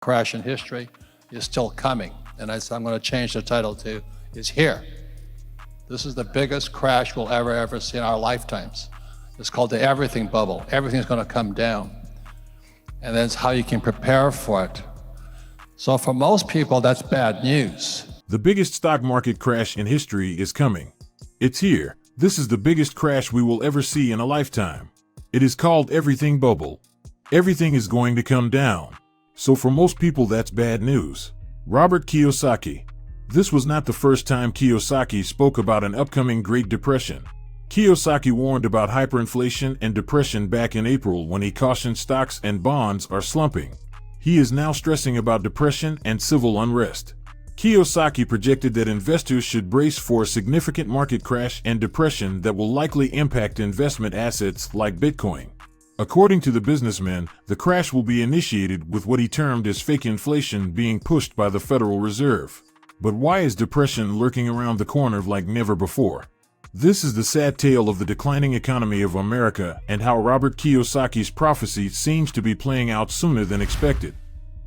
crash in history is still coming. And I'm going to change the title to, is here. This is the biggest crash we'll ever see in our lifetimes. It's called the everything bubble. Everything's going to come down. And that's how you can prepare for it. So for most people, that's bad news. The biggest stock market crash in history is coming. It's here. This is the biggest crash we will ever see in a lifetime. It is called everything bubble. Everything is going to come down. So for most people, that's bad news. Robert Kiyosaki. This was not the first time Kiyosaki spoke about an upcoming Great Depression. Kiyosaki warned about hyperinflation and depression back in April when he cautioned stocks and bonds are slumping. He is now stressing about depression and civil unrest. Kiyosaki projected that investors should brace for a significant market crash and depression that will likely impact investment assets like Bitcoin. According to the businessmen, the crash will be initiated with what he termed as fake inflation being pushed by the Federal Reserve. But why is depression lurking around the corner like never before? This is the sad tale of the declining economy of America and how Robert Kiyosaki's prophecy seems to be playing out sooner than expected.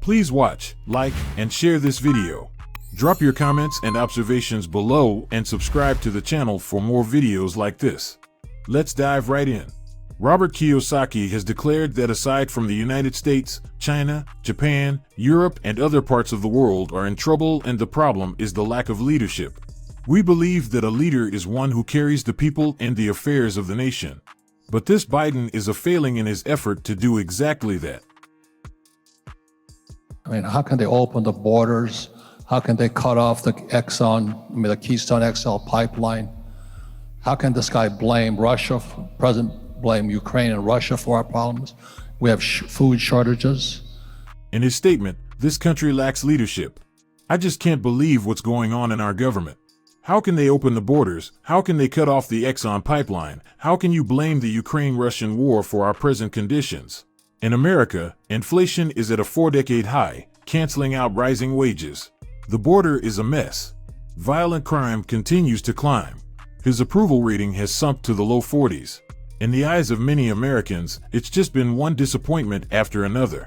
Please watch, like, and share this video. Drop your comments and observations below and subscribe to the channel for more videos like this. Let's dive right in. Robert Kiyosaki has declared that aside from the United States, China, Japan, Europe, and other parts of the world are in trouble, and the problem is the lack of leadership. We believe that a leader is one who carries the people and the affairs of the nation. But this Biden is a failing in his effort to do exactly that. I mean, how can they open the borders? How can they cut off the the Keystone XL pipeline? How can this guy blame Russia, blame Ukraine and Russia for our problems? We have food shortages. In his statement, this country lacks leadership. I just can't believe what's going on in our government. How can they open the borders? How can they cut off the Exxon pipeline? How can you blame the Ukraine-Russian war for our present conditions? In America, inflation is at a 4-decade high, canceling out rising wages. The border is a mess. Violent crime continues to climb. His approval rating has sunk to the low 40s. In the eyes of many Americans, it's just been one disappointment after another.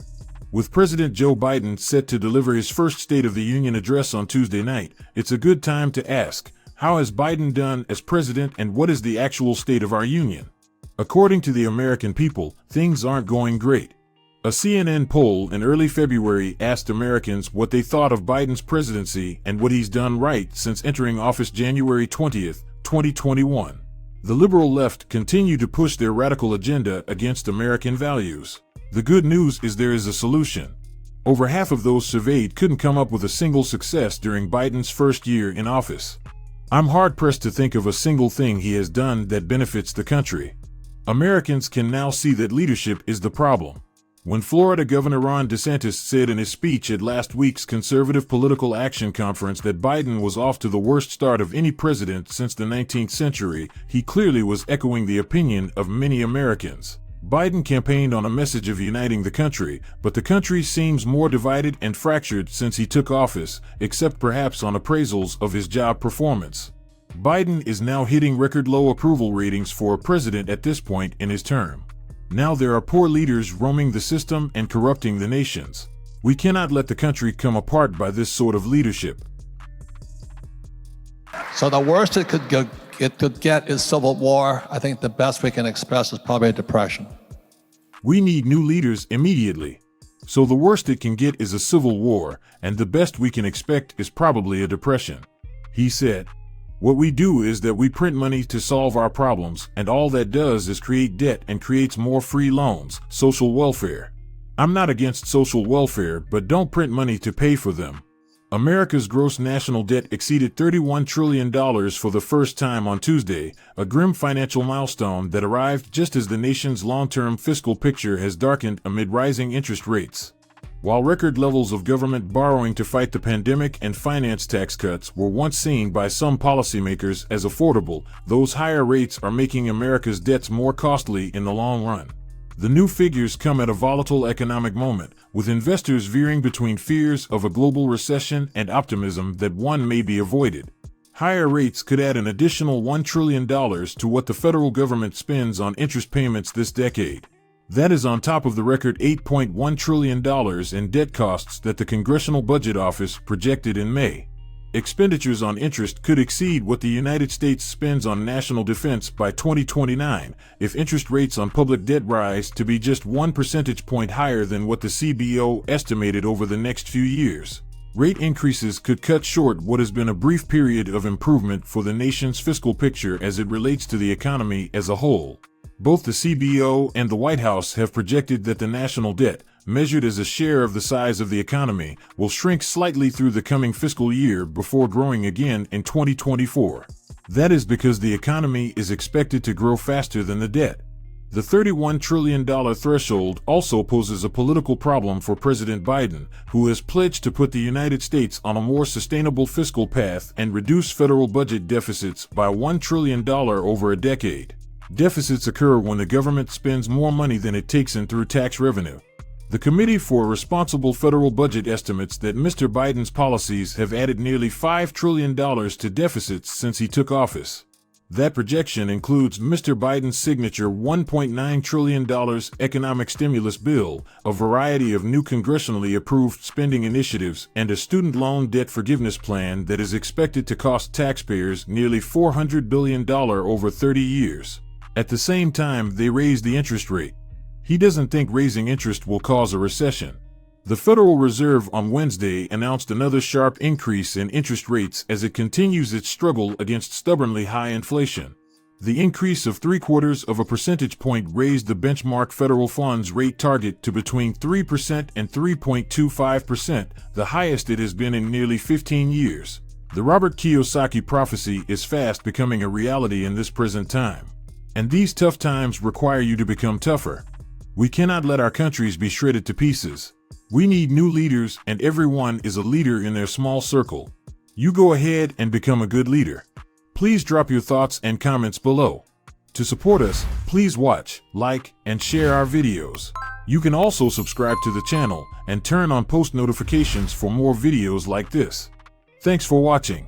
With President Joe Biden set to deliver his first State of the Union address on Tuesday night, it's a good time to ask, how has Biden done as president and what is the actual state of our union? According to the American people, things aren't going great. A CNN poll in early February asked Americans what they thought of Biden's presidency and what he's done right since entering office January 20th, 2021. The liberal left continue to push their radical agenda against American values. The good news is there is a solution. Over half of those surveyed couldn't come up with a single success during Biden's first year in office. I'm hard-pressed to think of a single thing he has done that benefits the country. Americans can now see that leadership is the problem. When Florida Governor Ron DeSantis said in his speech at last week's Conservative Political Action Conference that Biden was off to the worst start of any president since the 19th century, he clearly was echoing the opinion of many Americans. Biden campaigned on a message of uniting the country, but the country seems more divided and fractured since he took office, except perhaps on appraisals of his job performance. Biden is now hitting record low approval ratings for a president at this point in his term. Now there are poor leaders roaming the system and corrupting the nations. We cannot let the country come apart by this sort of leadership. So the worst it could get is civil war. I think the best we can express is probably a depression. We need new leaders immediately. So the worst it can get is a civil war, and the best we can expect is probably a depression. He said, "What we do is that we print money to solve our problems, and all that does is create debt and creates more free loans, social welfare. I'm not against social welfare, but don't print money to pay for them." America's gross national debt exceeded $31 trillion for the first time on Tuesday, a grim financial milestone that arrived just as the nation's long-term fiscal picture has darkened amid rising interest rates. While record levels of government borrowing to fight the pandemic and finance tax cuts were once seen by some policymakers as affordable, those higher rates are making America's debts more costly in the long run. The new figures come at a volatile economic moment, with investors veering between fears of a global recession and optimism that one may be avoided. Higher rates could add an additional $1 trillion to what the federal government spends on interest payments this decade. That is on top of the record $8.1 trillion in debt costs that the Congressional Budget Office projected in May. Expenditures on interest could exceed what the United States spends on national defense by 2029 if interest rates on public debt rise to be just 1 percentage point higher than what the CBO estimated over the next few years. Rate increases could cut short what has been a brief period of improvement for the nation's fiscal picture as it relates to the economy as a whole. Both the CBO and the White House have projected that the national debt, measured as a share of the size of the economy, will shrink slightly through the coming fiscal year before growing again in 2024. That is because the economy is expected to grow faster than the debt. The $31 trillion threshold also poses a political problem for President Biden, who has pledged to put the United States on a more sustainable fiscal path and reduce federal budget deficits by $1 trillion over a decade. Deficits occur when the government spends more money than it takes in through tax revenue. The Committee for Responsible Federal Budget estimates that Mr. Biden's policies have added nearly $5 trillion to deficits since he took office. That projection includes Mr. Biden's signature $1.9 trillion economic stimulus bill, a variety of new congressionally approved spending initiatives, and a student loan debt forgiveness plan that is expected to cost taxpayers nearly $400 billion over 30 years. At the same time, they raise the interest rate. He doesn't think raising interest will cause a recession. The Federal Reserve on Wednesday announced another sharp increase in interest rates as it continues its struggle against stubbornly high inflation. The increase of 0.75 percentage point raised the benchmark federal funds rate target to between 3% and 3.25%, the highest it has been in nearly 15 years. The Robert Kiyosaki prophecy is fast becoming a reality in this present time. And these tough times require you to become tougher. We cannot let our countries be shredded to pieces. We need new leaders, and everyone is a leader in their small circle. You go ahead and become a good leader. Please drop your thoughts and comments below. To support us, please watch, like, and share our videos. You can also subscribe to the channel and turn on post notifications for more videos like this. Thanks for watching.